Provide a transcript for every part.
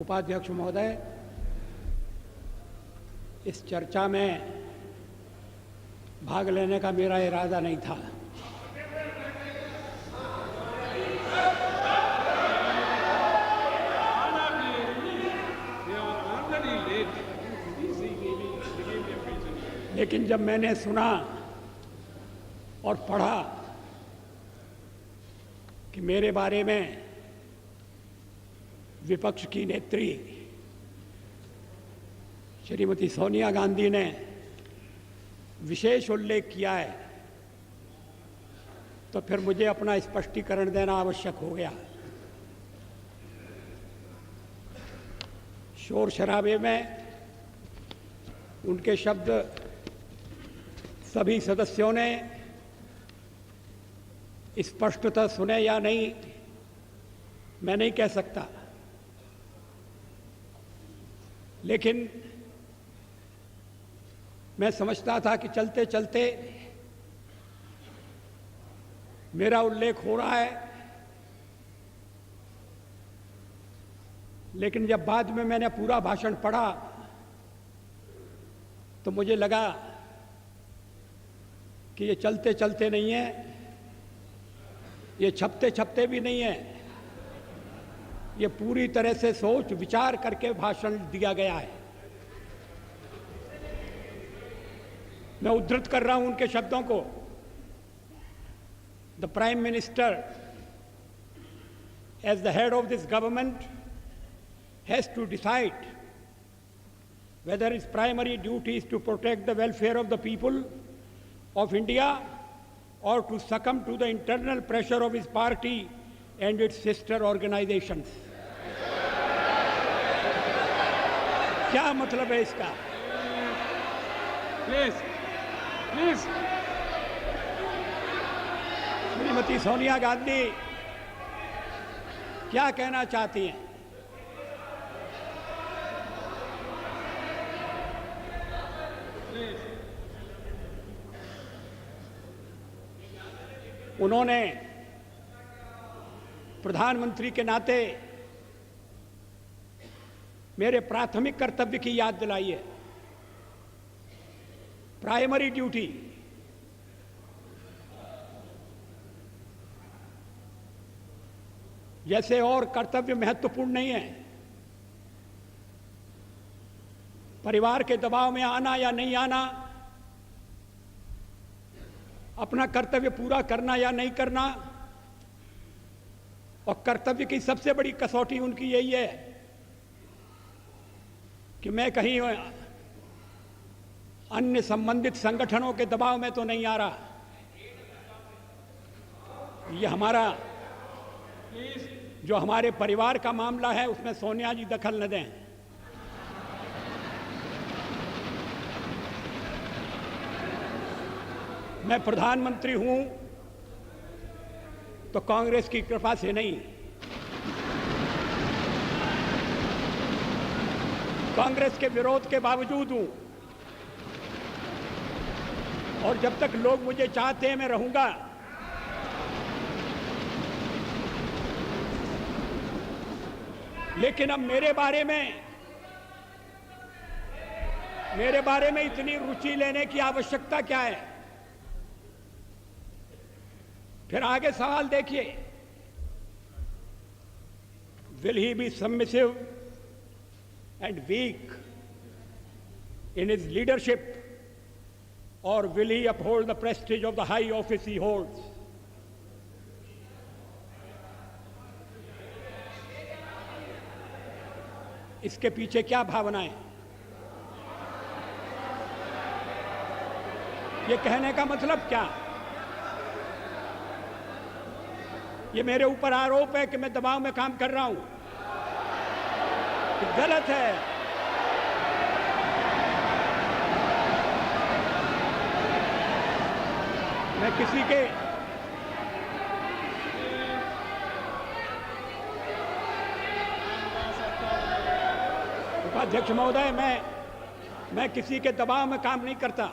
उपाध्यक्ष महोदय, इस चर्चा में भाग लेने का मेरा इरादा नहीं था। लेकिन जब मैंने सुना और पढ़ा कि मेरे बारे में विपक्ष की नेत्री श्रीमती सोनिया गांधी ने विशेष उल्लेख किया है, तो फिर मुझे अपना स्पष्टीकरण देना आवश्यक हो गया। शोर शराबे में उनके शब्द सभी सदस्यों ने स्पष्टतः सुने या नहीं, मैं नहीं कह सकता, लेकिन मैं समझता था कि चलते चलते मेरा उल्लेख हो रहा है। लेकिन जब बाद में मैंने पूरा भाषण पढ़ा तो मुझे लगा कि ये चलते चलते नहीं है, ये छपते छपते भी नहीं है, ये पूरी तरह से सोच विचार करके भाषण दिया गया है। मैं उद्धृत कर रहा हूं उनके शब्दों को। The prime minister as the head of this government has to decide whether his primary duty is to protect the welfare of the people of India or to succumb to the internal pressure of his party and its sister organizations. क्या मतलब है इसका? Please Shrimati Sonia Gandhi क्या कहना चाहती हैं? उन्होंने प्रधानमंत्री के नाते मेरे प्राथमिक कर्तव्य की याद दिलाई है। प्राइमरी ड्यूटी, जैसे और कर्तव्य महत्वपूर्ण नहीं है, परिवार के दबाव में आना या नहीं आना, अपना कर्तव्य पूरा करना या नहीं करना, और कर्तव्य की सबसे बड़ी कसौटी उनकी यही है कि मैं कहीं अन्य संबंधित संगठनों के दबाव में तो नहीं आ रहा। ये हमारा जो हमारे परिवार का मामला है उसमें सोनिया जी दखल न दें। मैं प्रधानमंत्री हूं तो कांग्रेस की कृपा से नहीं, कांग्रेस के विरोध के बावजूद हूं, और जब तक लोग मुझे चाहते हैं मैं रहूंगा। लेकिन अब मेरे बारे में इतनी रुचि लेने की आवश्यकता क्या है? फिर आगे सवाल देखिए, will he be submissive and weak in his leadership or will he uphold the prestige of the high office he holds? इसके पीछे क्या भावनाएं? ये कहने का मतलब क्या? ये मेरे ऊपर आरोप है कि मैं दबाव में काम कर रहा हूं। ये गलत है। मैं किसी के उपाध्यक्ष महोदय, मैं किसी के दबाव में काम नहीं करता।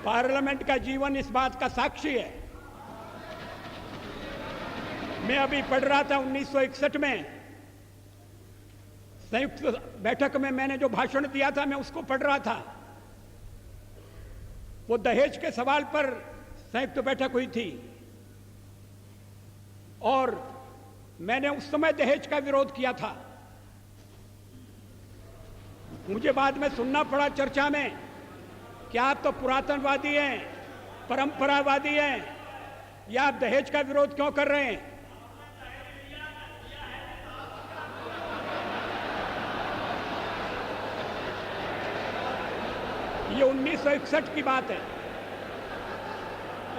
पार्लियामेंट का जीवन इस बात का साक्षी है मैं अभी पढ़ रहा था 1961 में संयुक्त बैठक में मैंने जो भाषण दिया था, मैं उसको पढ़ रहा था। वो दहेज के सवाल पर संयुक्त बैठक हुई थी और मैंने उस समय दहेज का विरोध किया था। मुझे बाद में सुनना पड़ा चर्चा में कि आप तो पुरातनवादी हैं, परंपरावादी हैं, या आप दहेज का विरोध क्यों कर रहे हैं? ये 1961 की बात है।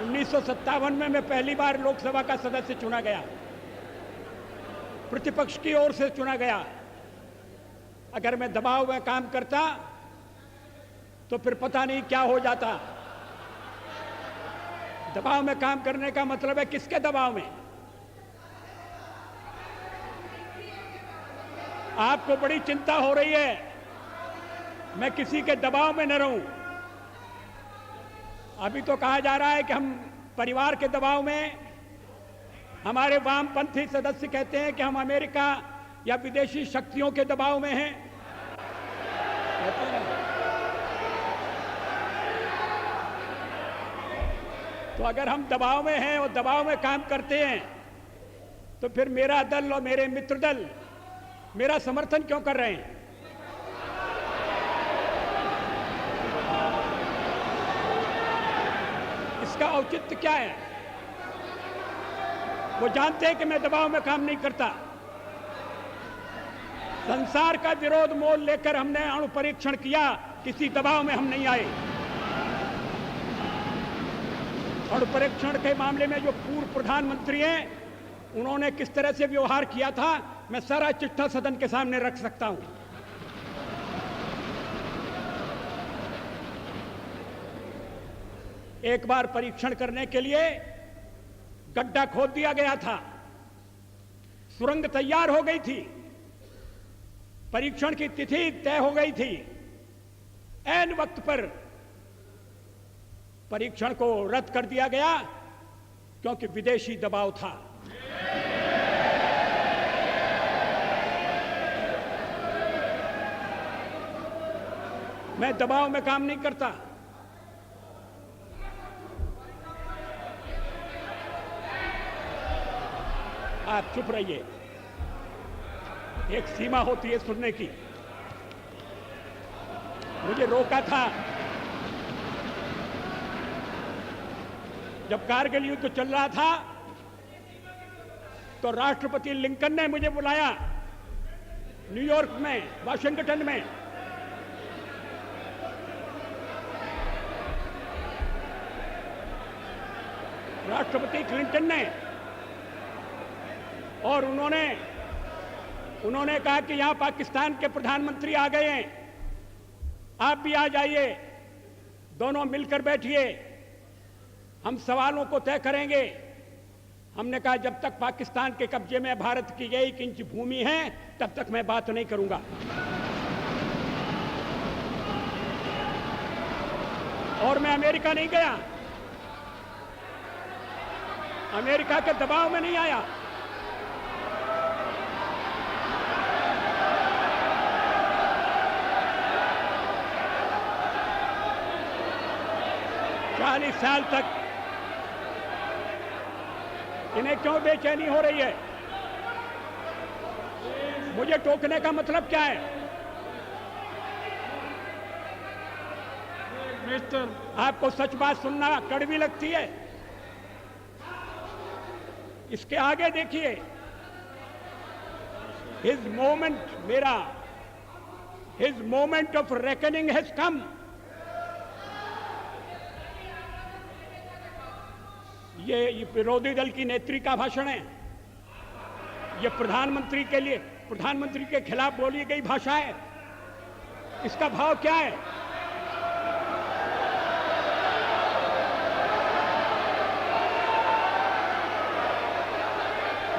1957 में मैं पहली बार लोकसभा का सदस्य चुना गया, प्रतिपक्ष की ओर से चुना गया। अगर मैं दबाव में काम करता तो फिर पता नहीं क्या हो जाता। दबाव में काम करने का मतलब है किसके दबाव में? आपको बड़ी चिंता हो रही है मैं किसी के दबाव में न रहूं। अभी तो कहा जा रहा है कि हम परिवार के दबाव में, हमारे वामपंथी सदस्य कहते हैं कि हम अमेरिका या विदेशी शक्तियों के दबाव में हैं। तो अगर हम दबाव में हैं और दबाव में काम करते हैं तो फिर मेरा दल और मेरे मित्र दल मेरा समर्थन क्यों कर रहे हैं? इसका औचित्य क्या है? वो जानते हैं कि मैं दबाव में काम नहीं करता। संसार का विरोध मोल लेकर हमने अणु परीक्षण किया, किसी दबाव में हम नहीं आए। अणु परीक्षण के मामले में जो पूर्व प्रधानमंत्री हैं उन्होंने किस तरह से व्यवहार किया था, मैं सारा चिट्ठा सदन के सामने रख सकता हूं। एक बार परीक्षण करने के लिए गड्ढा खोद दिया गया था, सुरंग तैयार हो गई थी, परीक्षण की तिथि तय हो गई थी। ऐन वक्त पर परीक्षण को रद्द कर दिया गया क्योंकि विदेशी दबाव था। मैं दबाव में काम नहीं करता। आप चुप रहिए, एक सीमा होती है सुनने की। मुझे रोका था जब कारगिल युद्ध चल रहा था, तो राष्ट्रपति लिंकन ने मुझे बुलाया न्यूयॉर्क में, वाशिंगटन में। राष्ट्रपति क्लिंटन ने, और उन्होंने कहा कि यहां पाकिस्तान के प्रधानमंत्री आ गए हैं, आप भी आ जाइए, दोनों मिलकर बैठिए, हम सवालों को तय करेंगे। हमने कहा जब तक पाकिस्तान के कब्जे में भारत की 1 इंच भूमि है तब तक मैं बात नहीं करूंगा। और मैं अमेरिका नहीं गया, अमेरिका के दबाव में नहीं आया। चालीस साल तक इन्हें क्यों बेचैनी हो रही है? मुझे टोकने का मतलब क्या है? मिस्टर, आपको सच बात सुनना कड़वी लगती है? इसके आगे देखिए, his moment of reckoning has come. ये विरोधी दल की नेत्री का भाषण है, ये प्रधानमंत्री के खिलाफ बोली गई भाषा है। इसका भाव क्या है?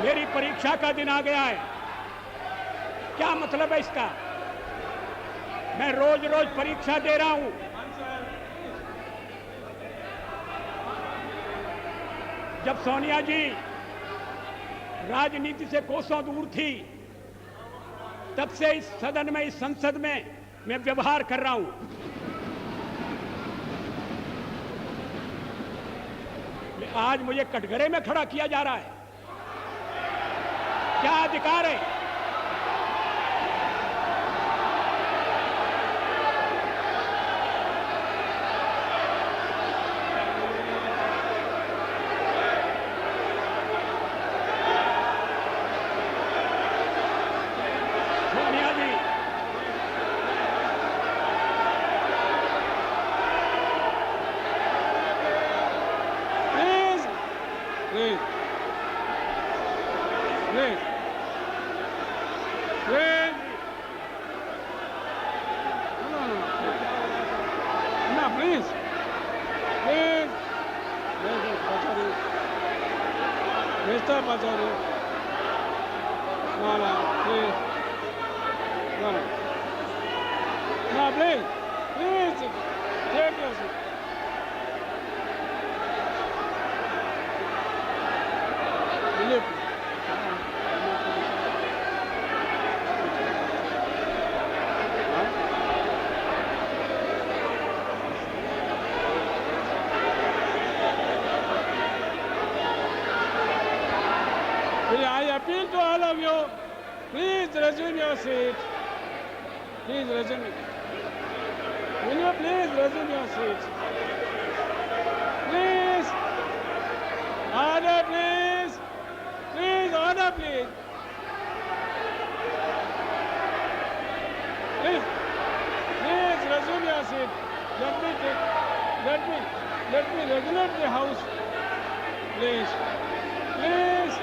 मेरी परीक्षा का दिन आ गया है, क्या मतलब है इसका? मैं रोज रोज परीक्षा दे रहा हूं। जब सोनिया जी राजनीति से कोसों दूर थी, तब से इस सदन में, इस संसद में मैं व्यवहार कर रहा हूं। आज मुझे कटघरे में खड़ा किया जा रहा है। क्या अधिकार है? सोनिया जी, Please. Please. Please. No, please. Please. Pachari. Mr. Pachari. No, please. No. No, please. Please. Take your seat. I appeal to all of you, please resume your seat. Please resume it. Will you please resume your seat? Please. Order, please. Please, order, please. Please. Please resume your seat. Let me regulate the house. Please. Please.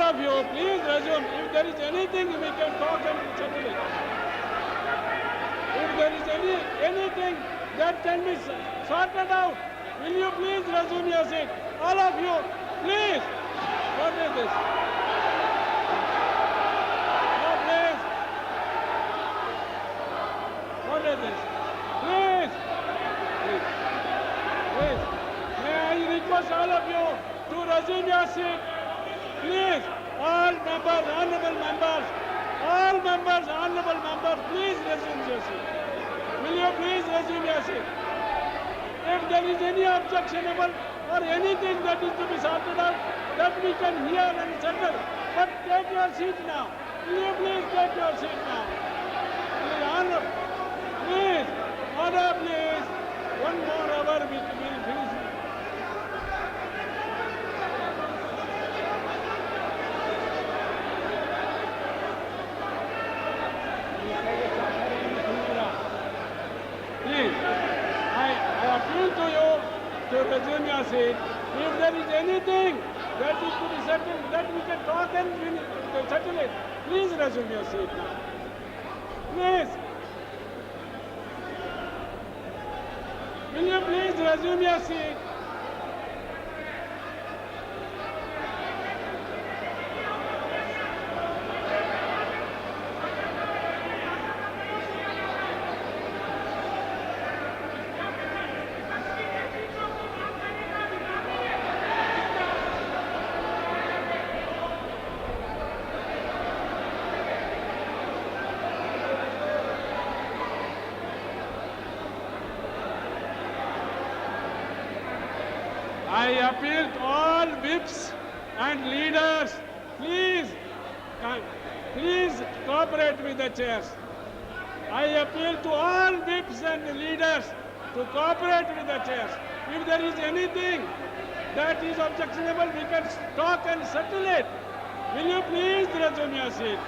Of you, please resume. If there is anything, we can talk and settle it. If there is anything that can be sorted out, will you please resume your seat? All of you, please. What is this? No, please. What is this? Please. Please. Please. May I request all of you to resume your seat? Please, all members, honorable members, please resume your seat. Will you please resume your seat? If there is any objectionable or anything that is to be sorted out, that we can hear and settle. But take your seat now. Will you please take your seat now? Please, order please. One more hour we will finish. I appeal to you to resume your seat. If there is anything that is to be settled, that we can talk and settle it, please resume your seat now. Please. Will you please resume your seat? I appeal to all whips and leaders, please cooperate with the chairs. I appeal to all whips and leaders to cooperate with the chairs. If there is anything that is objectionable, we can talk and settle it. Will you please resume your seat?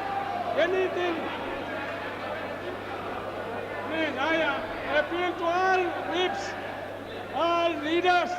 Anything? Please, I appeal to all whips, all leaders,